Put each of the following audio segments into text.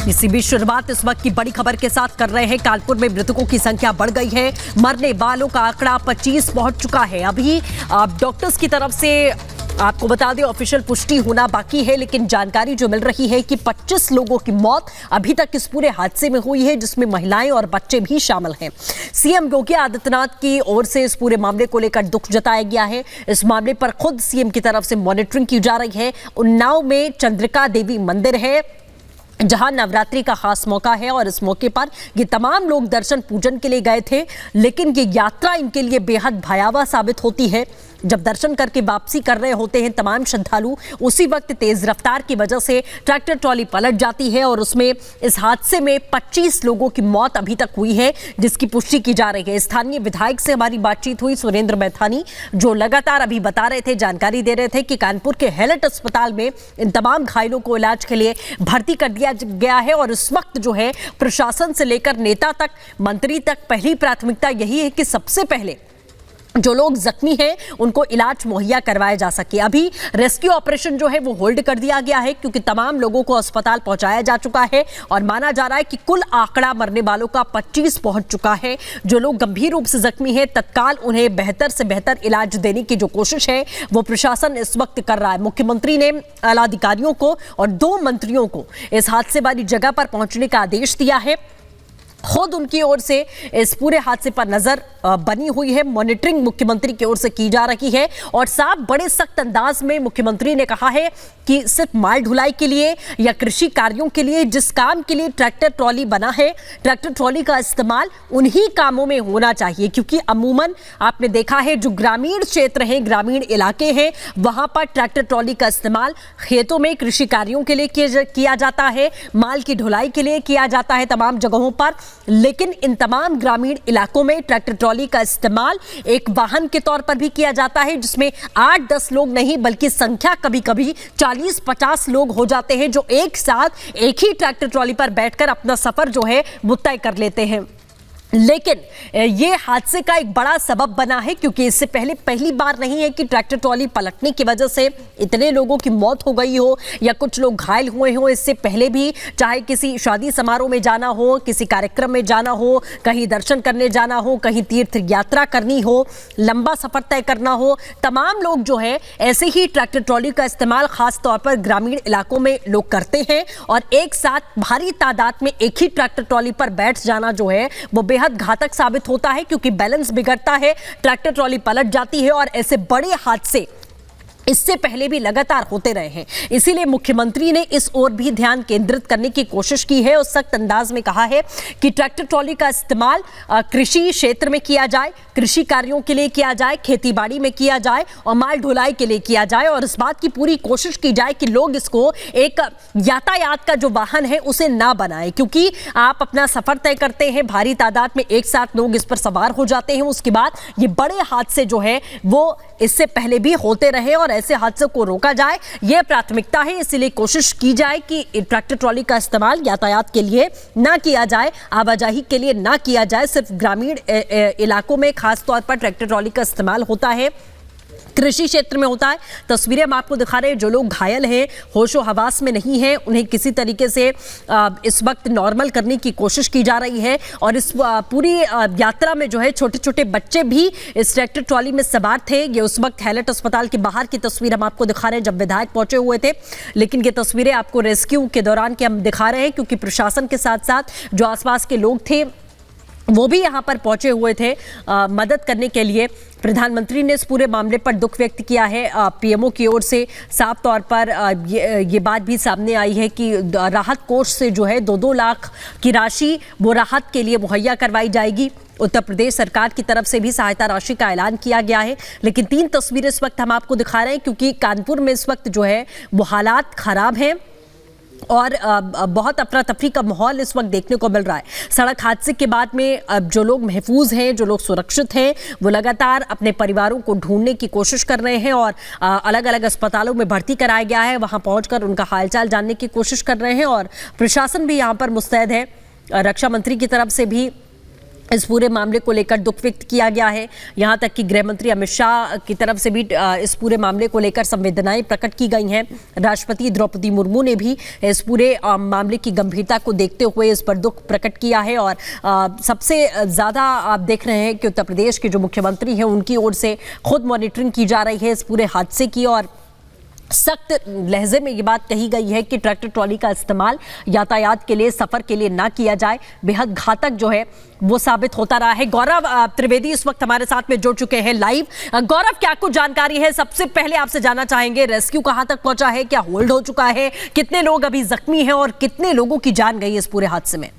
इसी बीच शुरुआत इस वक्त की बड़ी खबर के साथ कर रहे हैं। कानपुर में मृतकों की संख्या बढ़ गई है। मरने वालों का आंकड़ा 25 पहुंच चुका है। अभी डॉक्टर्स की तरफ से आपको बता दें ऑफिशियल पुष्टि होना बाकी है, लेकिन जानकारी जो मिल रही है कि 25 लोगों की मौत अभी तक इस पूरे हादसे में हुई है, जिसमें महिलाएं और बच्चे भी शामिल हैं। सीएम योगी आदित्यनाथ की ओर से इस पूरे मामले को लेकर दुख जताया गया है। इस मामले पर खुद सीएम की तरफ से मॉनिटरिंग की जा रही है। उन्नाव में चंद्रिका देवी मंदिर है, जहां नवरात्रि का खास मौका है और इस मौके पर ये तमाम लोग दर्शन पूजन के लिए गए थे, लेकिन ये यात्रा इनके लिए बेहद भयावह साबित होती है। जब दर्शन करके वापसी कर रहे होते हैं तमाम श्रद्धालु, उसी वक्त तेज रफ्तार की वजह से ट्रैक्टर ट्रॉली पलट जाती है और उसमें इस हादसे में 25 लोगों की मौत अभी तक हुई है, जिसकी पुष्टि की जा रही है। स्थानीय विधायक से हमारी बातचीत हुई, सुरेंद्र मैथानी, जो लगातार अभी बता रहे थे, जानकारी दे रहे थे कि कानपुर के हैलट अस्पताल में इन तमाम घायलों को इलाज के लिए भर्ती कर दिया गया है और इस वक्त जो है प्रशासन से लेकर नेता तक, मंत्री तक पहली प्राथमिकता यही है कि सबसे पहले जो लोग जख्मी हैं उनको इलाज मुहैया करवाया जा सके। अभी रेस्क्यू ऑपरेशन जो है वो होल्ड कर दिया गया है, क्योंकि तमाम लोगों को अस्पताल पहुंचाया जा चुका है और माना जा रहा है कि कुल आंकड़ा मरने वालों का 25 पहुंच चुका है। जो लोग गंभीर रूप से जख्मी हैं तत्काल उन्हें बेहतर से बेहतर इलाज देने की जो कोशिश है वो प्रशासन इस वक्त कर रहा है। मुख्यमंत्री ने आला अधिकारियों को और 2 मंत्रियों को इस हादसे वाली जगह पर पहुंचने का आदेश दिया है। खुद उनकी ओर से इस पूरे हादसे पर नजर बनी हुई है, मॉनिटरिंग मुख्यमंत्री की ओर से की जा रही है और साफ बड़े सख्त अंदाज में मुख्यमंत्री ने कहा है कि सिर्फ माल ढुलाई के लिए या कृषि कार्यों के लिए, जिस काम के लिए ट्रैक्टर ट्रॉली बना है, ट्रैक्टर ट्रॉली का इस्तेमाल उन्हीं कामों में होना चाहिए। क्योंकि अमूमन आपने देखा है जो ग्रामीण क्षेत्र हैं, ग्रामीण इलाके हैं, वहां पर ट्रैक्टर ट्रॉली का इस्तेमाल खेतों में कृषि कार्यों के लिए किया जाता है, माल की ढुलाई के लिए किया जाता है तमाम जगहों पर। लेकिन इन तमाम ग्रामीण इलाकों में ट्रैक्टर ट्रॉली का इस्तेमाल एक वाहन के तौर पर भी किया जाता है, जिसमें 8-10 लोग नहीं बल्कि संख्या कभी कभी 40-50 लोग हो जाते हैं, जो एक साथ एक ही ट्रैक्टर ट्रॉली पर बैठकर अपना सफर जो है वो तय कर लेते हैं। लेकिन ये हादसे का एक बड़ा सबब बना है, क्योंकि इससे पहले पहली बार नहीं है कि ट्रैक्टर ट्रॉली पलटने की वजह से इतने लोगों की मौत हो गई हो या कुछ लोग घायल हुए हो। इससे पहले भी चाहे किसी शादी समारोह में जाना हो, किसी कार्यक्रम में जाना हो, कहीं दर्शन करने जाना हो, कहीं तीर्थ यात्रा करनी हो, लंबा सफर तय करना हो, तमाम लोग जो है ऐसे ही ट्रैक्टर ट्रॉली का इस्तेमाल खास तौर पर ग्रामीण इलाकों में लोग करते हैं और एक साथ भारी तादाद में एक ही ट्रैक्टर ट्रॉली पर बैठ जाना जो है वो बेहद घातक साबित होता है, क्योंकि बैलेंस बिगड़ता है, ट्रैक्टर ट्रॉली पलट जाती है और ऐसे बड़े हादसे इससे पहले भी लगातार होते रहे हैं। इसीलिए मुख्यमंत्री ने इस ओर भी ध्यान केंद्रित करने की कोशिश की है और सख्त अंदाज में कहा है कि ट्रैक्टर ट्रॉली का इस्तेमाल कृषि क्षेत्र में किया जाए, कृषि कार्यों के लिए किया जाए, खेतीबाड़ी में किया जाए और माल ढुलाई के लिए किया जाए और इस बात की पूरी कोशिश की जाए कि लोग इसको एक यातायात का जो वाहन है उसे ना बनाए, क्योंकि आप अपना सफर तय करते हैं, भारी तादाद में एक साथ लोग इस पर सवार हो जाते हैं, उसके बाद ये बड़े हादसे जो है वो इससे पहले भी होते रहे और ऐसे हादसों को रोका जाए, यह प्राथमिकता है। इसलिए कोशिश की जाए कि ट्रैक्टर ट्रॉली का इस्तेमाल यातायात के लिए ना किया जाए, आवाजाही के लिए ना किया जाए। सिर्फ ग्रामीण इलाकों में खास तौर पर ट्रैक्टर ट्रॉली का इस्तेमाल होता है, कृषि क्षेत्र में होता है। तस्वीरें हम आपको दिखा रहे हैं, जो लोग घायल हैं, होशो हवास में नहीं हैं, उन्हें किसी तरीके से इस वक्त नॉर्मल करने की कोशिश की जा रही है और इस पूरी यात्रा में जो है छोटे छोटे बच्चे भी इस ट्रैक्टर ट्रॉली में सवार थे। ये उस वक्त हैलट अस्पताल के बाहर की तस्वीर हम आपको दिखा रहे हैं जब विधायक पहुंचे हुए थे, लेकिन ये तस्वीरें आपको रेस्क्यू के दौरान के हम दिखा रहे हैं, क्योंकि प्रशासन के साथ साथ जो आसपास के लोग थे वो भी यहाँ पर पहुंचे हुए थे मदद करने के लिए। प्रधानमंत्री ने इस पूरे मामले पर दुख व्यक्त किया है। पीएमओ की ओर से साफ तौर पर ये बात भी सामने आई है कि राहत कोष से जो है 2-2 लाख की राशि वो राहत के लिए मुहैया करवाई जाएगी। उत्तर प्रदेश सरकार की तरफ से भी सहायता राशि का ऐलान किया गया है। लेकिन 3 तस्वीरें इस वक्त हम आपको दिखा रहे हैं, क्योंकि कानपुर में इस वक्त जो है वो हालात खराब हैं और बहुत अफरा तफरी का माहौल इस वक्त देखने को मिल रहा है। सड़क हादसे के बाद में जो लोग महफूज हैं, जो लोग सुरक्षित हैं, वो लगातार अपने परिवारों को ढूंढने की कोशिश कर रहे हैं और अलग अलग अस्पतालों में भर्ती कराया गया है, वहां पहुंचकर उनका हालचाल जानने की कोशिश कर रहे हैं और प्रशासन भी यहां पर मुस्तैद है। रक्षा मंत्री की तरफ से भी इस पूरे मामले को लेकर दुख व्यक्त किया गया है। यहां तक कि गृह मंत्री अमित शाह की तरफ से भी इस पूरे मामले को लेकर संवेदनाएं प्रकट की गई हैं। राष्ट्रपति द्रौपदी मुर्मू ने भी इस पूरे मामले की गंभीरता को देखते हुए इस पर दुख प्रकट किया है। और सबसे ज़्यादा आप देख रहे हैं कि उत्तर प्रदेश के जो मुख्यमंत्री हैं उनकी ओर से खुद मॉनिटरिंग की जा रही है इस पूरे हादसे की, और सख्त लहजे में ये बात कही गई है कि ट्रैक्टर ट्रॉली का इस्तेमाल यातायात के लिए, सफर के लिए ना किया जाए। बेहद घातक जो है वो साबित होता रहा है। गौरव त्रिवेदी इस वक्त हमारे साथ में जुड़ चुके हैं लाइव। गौरव, क्या कुछ जानकारी है? सबसे पहले आपसे जानना चाहेंगे, रेस्क्यू कहां तक पहुंचा है, क्या होल्ड हो चुका है, कितने लोग अभी जख्मी हैं और कितने लोगों की जान गई इस पूरे हादसे में?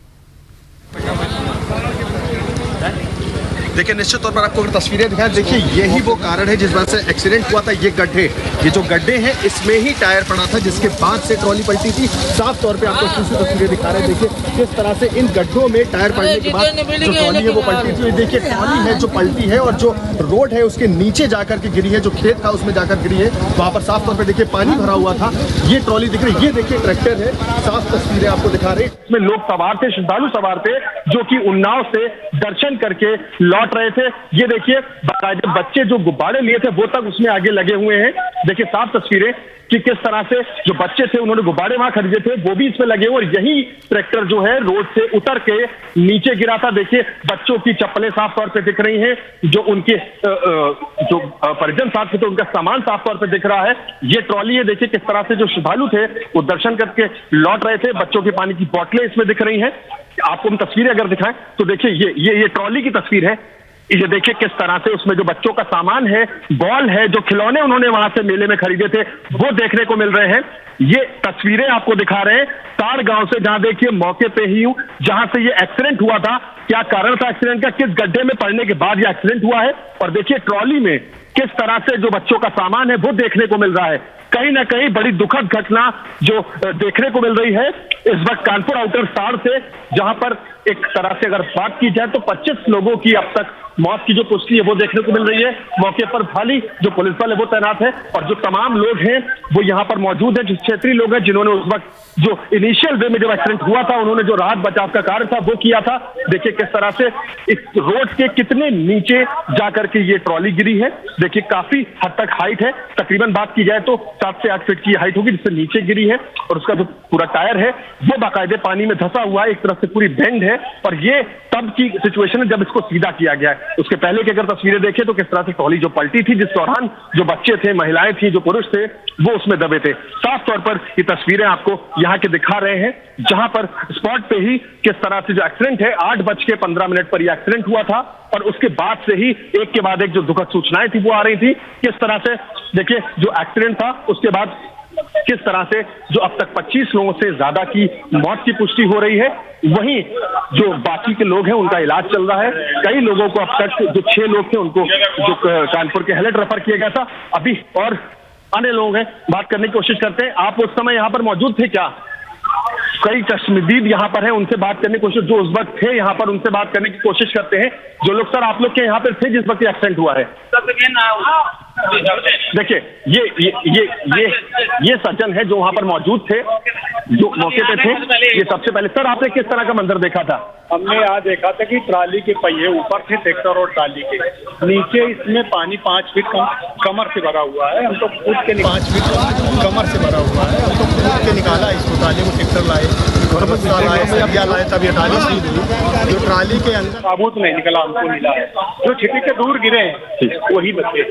देखिए, निश्चित तौर पर आपको अगर तस्वीरें दिखाएं, देखिए यही वो कारण है जिस बात से एक्सीडेंट हुआ था। ये गड्ढे, ये जो गड्ढे हैं इसमें ही टायर पड़ा था, जिसके बाद से ट्रॉली पलटी थी। साफ तौर पे आपको दूसरी तस्वीरें दिखा रहे हैं। देखिए किस तरह से इन गड्ढों में टायर पड़ने के बाद जो ट्रॉली है वो पलटी थी। देखिए ट्रॉली है जो पलटी है और जो रोड है उसके नीचे जाकर के गिरी है, जो खेत था उसमें जाकर गिरी है। वहां पर साफ तौर पर देखिए पानी भरा हुआ था। ये ट्रॉली दिख रही है, ये देखिए ट्रैक्टर है, साफ तस्वीरें आपको दिखा रहे हैं। इसमें लोग सवार थे, श्रद्धालु सवार थे, जो कि उन्नाव से दर्शन करके लौट रहे थे। ये देखिए बाकायदे बच्चे जो गुब्बारे लिए थे वो तक उसमें आगे लगे हुए हैं। देखिए साफ तस्वीरें कि किस तरह से जो बच्चे थे उन्होंने गुब्बारे वहां खरीदे थे वो भी इसमें लगे हुए, और यही ट्रैक्टर जो है रोड से उतर के नीचे गिरा था। देखिए बच्चों की चप्पलें साफ तौर पे दिख रही हैं, जो उनके जो परिजन साथ थे तो उनका सामान साफ तौर पे दिख रहा है। ये ट्रॉली है, देखिए किस तरह से जो श्रद्धालु थे वो दर्शन करके लौट रहे थे। बच्चों की पानी की बोतलें इसमें दिख रही हैं। आपको हम तस्वीरें अगर दिखाएं तो देखिए ये ट्रॉली की तस्वीर है। ये देखिए किस तरह से उसमें जो बच्चों का सामान है, बॉल है, जो खिलौने उन्होंने वहां से मेले में खरीदे थे वो देखने को मिल रहे हैं। ये तस्वीरें आपको दिखा रहे हैं ताड़ गांव से, जहां देखिए मौके पे ही हूं जहां से ये एक्सीडेंट हुआ था। क्या कारण था एक्सीडेंट का, किस गड्ढे में पड़ने के बाद ये एक्सीडेंट हुआ है, और देखिए ट्रॉली में किस तरह से जो बच्चों का सामान है वो देखने को मिल रहा है। कहीं ना कहीं बड़ी दुखद घटना जो देखने को मिल रही है इस वक्त कानपुर आउटर साड़ से, जहां पर एक तरह से अगर बात की जाए तो 25 लोगों की अब तक मौत की जो पुष्टि है वो देखने को मिल रही है। मौके पर भारी जो पुलिस बल है वो तैनात है, और जो तमाम लोग हैं वो यहाँ पर मौजूद हैं, जो क्षेत्रीय लोग हैं जिन्होंने उस वक्त जो इनिशियल वे में जब एक्सीडेंट हुआ था उन्होंने जो राहत बचाव का कार्य था वो किया था। देखिए किस तरह से इस रोड के कितने नीचे जाकर के ये ट्रॉली गिरी है। देखिए काफी हद तक हाइट है, तकरीबन बात की जाए तो 7 से 8 फीट की हाइट होगी जिससे नीचे गिरी है, और उसका जो पूरा टायर है वो बाकायदे पानी में धंसा हुआ है, एक तरफ से पूरी बेंड है। और ये तब की सिचुएशन है जब इसको सीधा किया गया है। उसके पहले की अगर तस्वीरें देखें तो किस तरह से ट्रॉली जो पलटी थी, जिस दौरान जो बच्चे थे, महिलाएं थी, जो पुरुष थे वो उसमें दबे थे। साफ तौर पर ये तस्वीरें आपको यहाँ के दिखा रहे हैं, जहां पर स्पॉट पे ही किस तरह से जो एक्सीडेंट है 8:15 पर यह एक्सीडेंट हुआ था, और उसके बाद से ही एक के बाद एक जो दुखद सूचनाएं थी वो आ रही थी। किस तरह से देखिए जो एक्सीडेंट था उसके बाद किस तरह से जो अब तक 25 लोगों से ज्यादा की मौत की पुष्टि हो रही है, वहीं जो बाकी के लोग हैं उनका इलाज चल रहा है। कई लोगों को अब तक जो 6 लोग थे उनको जो कानपुर के हेलेट रेफर किया गया था। अभी और अन्य लोग हैं, बात करने की कोशिश करते हैं। आप उस समय यहाँ पर मौजूद थे क्या? कई चश्मदीद यहाँ पर हैं, उनसे बात करने की कोशिश, जो उस वक्त थे यहाँ पर उनसे बात करने की कोशिश करते हैं। जो लोग सर आप लोग के यहाँ पर थे जिस वक्त एक्सीडेंट हुआ है, देखिए ये सज्जन है जो वहां पर मौजूद थे, जो मौके पे थे। ये सबसे पहले सर आपने किस तरह का मंजर देखा था? हमने यहाँ देखा था कि ट्राली के पहिए ऊपर थे ट्रैक्टर और ट्राली के नीचे, इसमें पानी 5 फीट कमर से भरा हुआ है। हम तो कूद के 5 फीट कमर से भरा हुआ है। हम तो कूद के निकाला इसको, ट्राली को ट्रैक्टर लाए, लाए तब ये ट्राली सीधी हुई। जो ट्राली के अंदर साबूत नहीं निकला, हमको मिला है। जो छिपी के दूर गिरे वही बच्चे।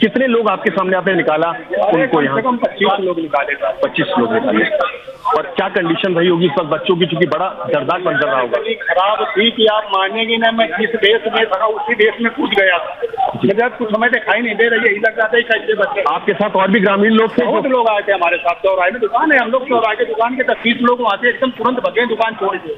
कितने लोग आपके सामने आपने निकाला उनको? यहाँ 25 लोग निकाले, 25 लोग निकाले। और क्या कंडीशन रही होगी सब बच्चों की, चूंकि बड़ा दर्दनाक मंजर रहा होगा? खराब थी कि आप मानेंगे ना, मैं जिस देश में था उसी देश में कूद गया था। मुझे कुछ समय दिखाई नहीं दे रही, यही लग रहा था कैसे बच्चे। आपके साथ और भी ग्रामीण लोग थे? बहुत लोग आए थे हमारे साथ। चौराहे में दुकान है, हम लोग चौराहे के दुकान के 30 लोग वहाँ से एकदम तुरंत भगे दुकान छोड़ के।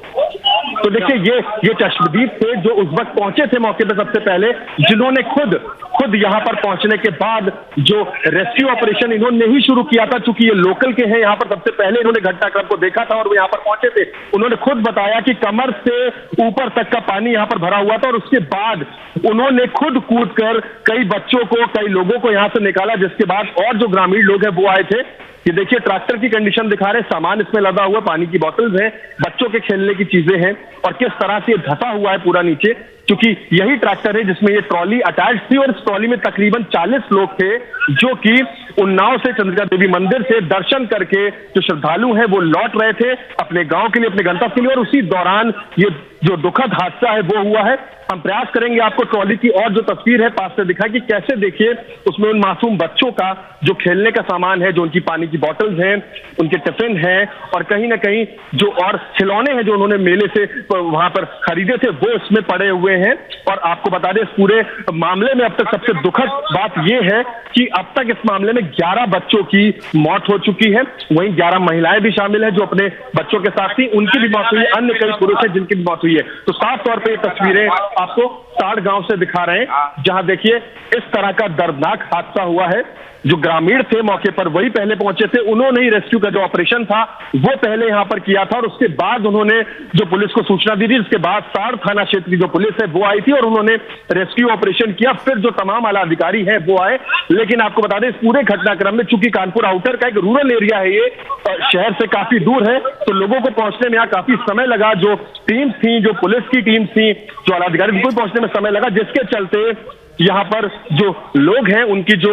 तो देखिए ये चश्मदीद थे जो उस वक्त पहुंचे थे मौके पे सबसे पहले, जिन्होंने खुद यहाँ पर पहुंचने के बाद जो रेस्क्यू ऑपरेशन इन्होंने ही शुरू किया था। चूंकि ये लोकल के हैं, यहाँ पर सबसे पहले इन्होंने घटनाक्रम को देखा था और वो यहाँ पर पहुंचे थे। उन्होंने खुद बताया कि कमर से ऊपर तक का पानी यहाँ पर भरा हुआ था, और उसके बाद उन्होंने खुद कूद कर कई बच्चों को, कई लोगों को यहाँ से निकाला, जिसके बाद और जो ग्रामीण लोग हैं वो आए थे। ये देखिए ट्रैक्टर की कंडीशन दिखा रहे हैं, सामान इसमें लदा हुआ, पानी की बोतल्स हैं, बच्चों के खेलने की चीजें हैं और किस तरह से धंसा हुआ है पूरा नीचे, क्योंकि यही ट्रैक्टर है जिसमें ये ट्रॉली अटैच थी और इस ट्रॉली में तकरीबन 40 लोग थे जो कि उन्नाव से चंद्रिका देवी मंदिर से दर्शन करके जो श्रद्धालु हैं वो लौट रहे थे अपने गांव के लिए, अपने गंतव्य के लिए, और उसी दौरान ये जो दुखद हादसा है वो हुआ है। हम प्रयास करेंगे आपको ट्रॉली की और जो तस्वीर है पास से दिखाएं कि कैसे देखिए उसमें उन मासूम बच्चों का जो खेलने का सामान है, जो उनकी पानी की बोतल्स हैं, उनके टिफिन हैं और कहीं ना कहीं जो और खिलौने हैं जो उन्होंने मेले से वहां पर खरीदे थे वो इसमें पड़े हुए हैं। और आपको बता दें इस पूरे मामले में अब तक सबसे दुखद बात यह है कि अब तक इस मामले में 11 बच्चों की मौत हो चुकी है, वहीं 11 महिलाएं भी शामिल हैं जो अपने बच्चों के साथ थी, उनकी भी मौत हुई है, अन्य कई पुरुष हैं जिनकी भी मौत हुई है। तो साफ तौर पर ये तस्वीरें आपको साड़ गांव से दिखा रहे हैं जहां देखिए इस तरह का दर्दनाक हादसा हुआ है। जो ग्रामीण थे मौके पर वही पहले पहुंचे थे, उन्होंने ही रेस्क्यू का जो ऑपरेशन था वो पहले यहां पर किया था और उसके बाद उन्होंने जो पुलिस को सूचना दी थी, उसके बाद साड़ थाना क्षेत्र की जो पुलिस है वो आई थी और उन्होंने रेस्क्यू ऑपरेशन किया। फिर जो तमाम आला अधिकारी हैं वो आए, लेकिन आपको बता दें इस पूरे घटनाक्रम में चूंकि कानपुर आउटर का एक रूरल एरिया है, ये शहर से काफी दूर है, तो लोगों को पहुंचने में यहाँ काफी समय लगा। जो टीम्स थी, जो पुलिस की टीम्स थी, जो आला अधिकारी उनको पहुंचने में समय लगा, जिसके चलते यहाँ पर जो लोग हैं उनकी जो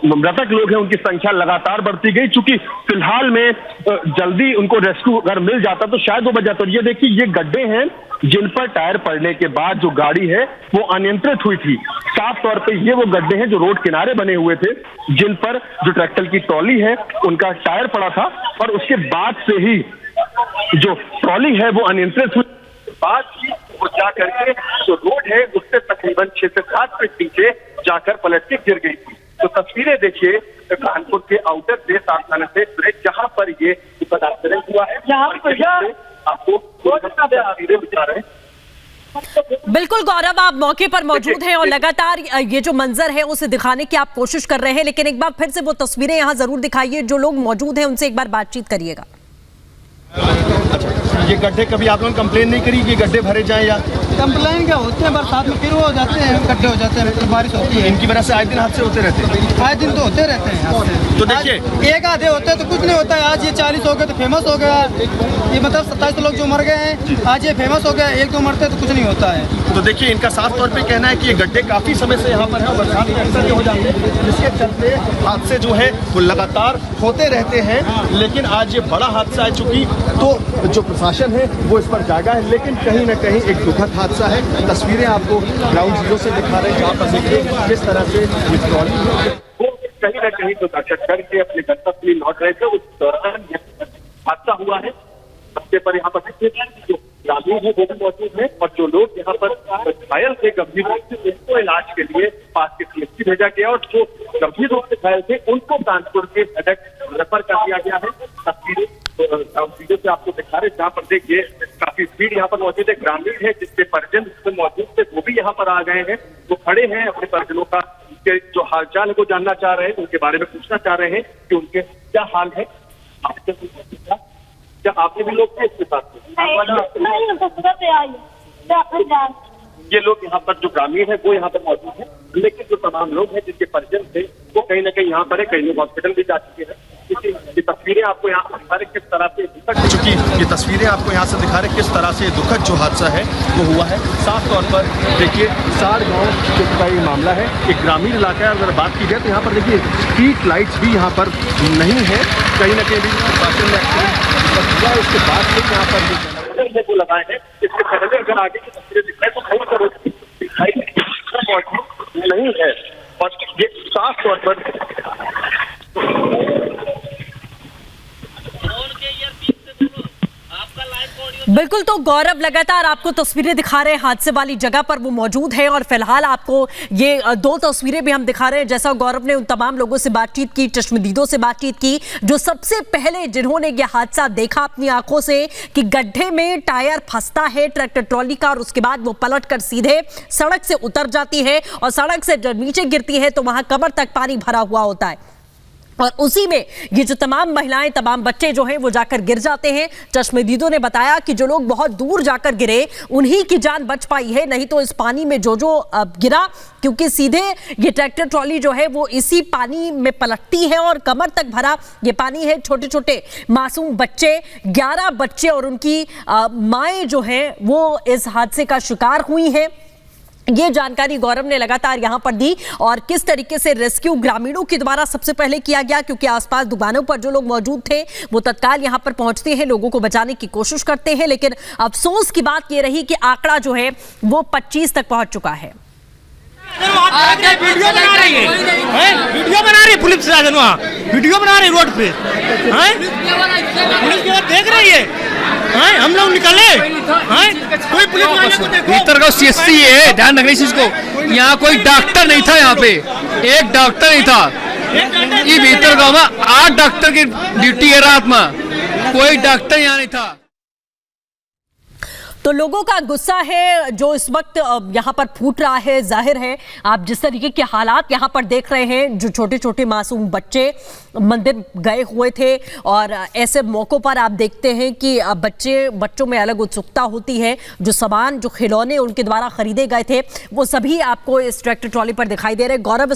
मृतक लोग हैं उनकी संख्या लगातार बढ़ती गई। चूंकि फिलहाल में जल्दी उनको रेस्क्यू अगर मिल जाता तो शायद वो बच जाता। ये देखिए ये गड्ढे हैं जिन पर टायर पड़ने के बाद जो गाड़ी है वो अनियंत्रित हुई थी। साफ तौर पे ये वो गड्ढे हैं जो रोड किनारे बने हुए थे, जिन पर जो ट्रैक्टर की ट्रॉली है उनका टायर पड़ा था और उसके बाद से ही जो ट्रॉली है वो अनियंत्रित हुई, बाद ही वो जा करके जो रोड है उससे तकरीबन 6 से 7 फीट नीचे जाकर पलट के गिर गई थी। तो तस्वीरें देखिए कानपुर के आउटर से साड़ थाना से जहां पर ये एक्सीडेंट हुआ है, आपको तस्वीरें बता रहे हैं। बिल्कुल गौरव, आप मौके पर मौजूद हैं और लगातार ये जो मंजर है उसे दिखाने की आप कोशिश कर रहे हैं, लेकिन एक बार फिर से वो तस्वीरें यहाँ जरूर दिखाइए। जो लोग मौजूद हैं उनसे एक बार बातचीत करिएगा। अच्छा, ये गड्ढे कभी आप लोगों ने कंप्लेन नहीं करी कि गड्ढे भरे जाएं? या कंप्लेन क्या होते हैं, बरसात में फिर हो जाते हैं, गड्ढे हो जाते हैं, मतलब बारिश होती है, इनकी वजह से आए दिन हादसे होते रहते हैं। आए दिन तो होते रहते हैं। तो देखिए एक आधे होते हैं तो कुछ नहीं होता है। आज ये 40 हो गए तो फेमस हो गया, ये मतलब 27 लोग जो मर गए हैं आज ये फेमस हो गया, एक दो मरते तो कुछ नहीं होता है। तो देखिए इनका साफ तौर पे कहना है कि ये गड्ढे काफी समय से यहाँ पर है और बरसात में अक्सर हो जाते हैं, जिसके चलते हादसे जो है वो लगातार होते रहते हैं। लेकिन आज ये बड़ा हादसा है, चूंकि तो जो प्रशासन है वो इस पर जागा है, लेकिन कहीं ना कहीं एक दुखद हादसा है। तस्वीरें आपको ग्राउंड जीरो से दिखा रहे हैं जहाँ पर देखिए किस तरह से ये ट्रॉली वो कहीं ना कहीं जो दर्शक करके अपने गंतव्य में लौट रहे थे उस दौरान हादसा हुआ है। सबसे पर यहाँ पर देखिए जो ग्रामीण है वो भी मौजूद है और जो लोग यहाँ पर घायल थे गंभीर रूप से उनको इलाज के लिए पास के सीएचसी भेजा गया और जो गंभीर रूप से घायल थे उनको कानपुर के सड़क रेफर कर दिया गया है। तस्वीरें वीडियो से आपको दिखा रहे जहाँ पर देखिए काफी भीड़ यहाँ पर मौजूद है। ग्रामीण है जिसके परिजन इसमें मौजूद थे वो भी यहाँ पर आ गए हैं, वो खड़े हैं अपने परिजनों का जो हालचाल है वो जानना चाह रहे हैं, उनके बारे में पूछना चाह रहे हैं कि उनके क्या हाल है। क्या आपके भी लोग थे इसके साथ? ये लोग यहाँ पर जो ग्रामीण है वो यहाँ पर मौजूद है, लेकिन जो तमाम लोग हैं जिनके परिजन थे वो कहीं ना कहीं यहाँ पर है, कई लोग हॉस्पिटल भी जा चुके हैं। ये तस्वीरें आपको यहाँ दिखा रहे किस तरह से चूंकि ये तस्वीरें आपको यहाँ से दिखा रहे किस तरह से दुखद जो हादसा है वो हुआ है। साफ तौर पर देखिए साड़ गांव का ये मामला है, एक ग्रामीण इलाका है। अगर बात की जाए तो यहाँ पर देखिए स्ट्रीट लाइट्स भी यहाँ पर नहीं है, कहीं ना कहीं प्रशासन ने एक्सीडेंट हुआ है उसके बाद से यहाँ पर वो लगाए हैं। इसके पहले अगर आगे की तस्वीरें दिखाएं तो कहीं पर दिखाई नहीं है और ये साफ तौर पर बिल्कुल। तो गौरव लगातार आपको तस्वीरें दिखा रहे हैं हादसे वाली जगह पर वो मौजूद है और फिलहाल आपको ये 2 तस्वीरें भी हम दिखा रहे हैं। जैसा गौरव ने उन तमाम लोगों से बातचीत की, चश्मदीदों से बातचीत की जो सबसे पहले जिन्होंने ये हादसा देखा अपनी आंखों से कि गड्ढे में टायर फंसता है ट्रैक्टर ट्रॉली का और उसके बाद वो पलट कर सीधे सड़क से उतर जाती है और सड़क से जब नीचे गिरती है तो वहां कमर तक पानी भरा हुआ होता है। और उसी में ये जो तमाम महिलाएं, तमाम बच्चे जो हैं वो जाकर गिर जाते हैं। चश्मदीदों ने बताया कि जो लोग बहुत दूर जाकर गिरे उन्हीं की जान बच पाई है, नहीं तो इस पानी में जो गिरा, क्योंकि सीधे ये ट्रैक्टर ट्रॉली जो है वो इसी पानी में पलटती है और कमर तक भरा ये पानी है। छोटे छोटे मासूम बच्चे, 11 बच्चे और उनकी माएँ जो हैं वो इस हादसे का शिकार हुई हैं। ये जानकारी गौरव ने लगातार यहां पर दी और किस तरीके से रेस्क्यू ग्रामीणों के द्वारा सबसे पहले किया गया, क्योंकि आसपास दुकानों पर जो लोग मौजूद थे वो तत्काल यहां पर पहुंचते हैं, लोगों को बचाने की कोशिश करते हैं। लेकिन अफसोस की बात ये रही कि आंकड़ा जो है वो 25 तक पहुंच चुका है। वीडियो बना रही है, वीडियो बना रही है पुलिस प्रशासन, वहाँ वीडियो बना रही रोड पे, पुलिस देख रही है। हम लोग निकले, कोई पुलिस वाले को देखो। भीतर का सीएससी है, ध्यान रखना इस चीज को। यहाँ कोई डॉक्टर नहीं था, यहाँ पे एक डॉक्टर नहीं था। ये भीतर गाँव में 8 डॉक्टर की ड्यूटी है रात में, कोई डॉक्टर यहाँ नहीं था। तो लोगों का गुस्सा है जो इस वक्त यहाँ पर फूट रहा है। जाहिर है आप जिस तरीके के हालात यहाँ पर देख रहे हैं, जो छोटे छोटे मासूम बच्चे मंदिर गए हुए थे और ऐसे मौक़ों पर आप देखते हैं कि बच्चों में अलग उत्सुकता होती है। जो सामान, जो खिलौने उनके द्वारा खरीदे गए थे वो सभी आपको इस ट्रैक्टर ट्रॉली पर दिखाई दे रहे हैं। गौरव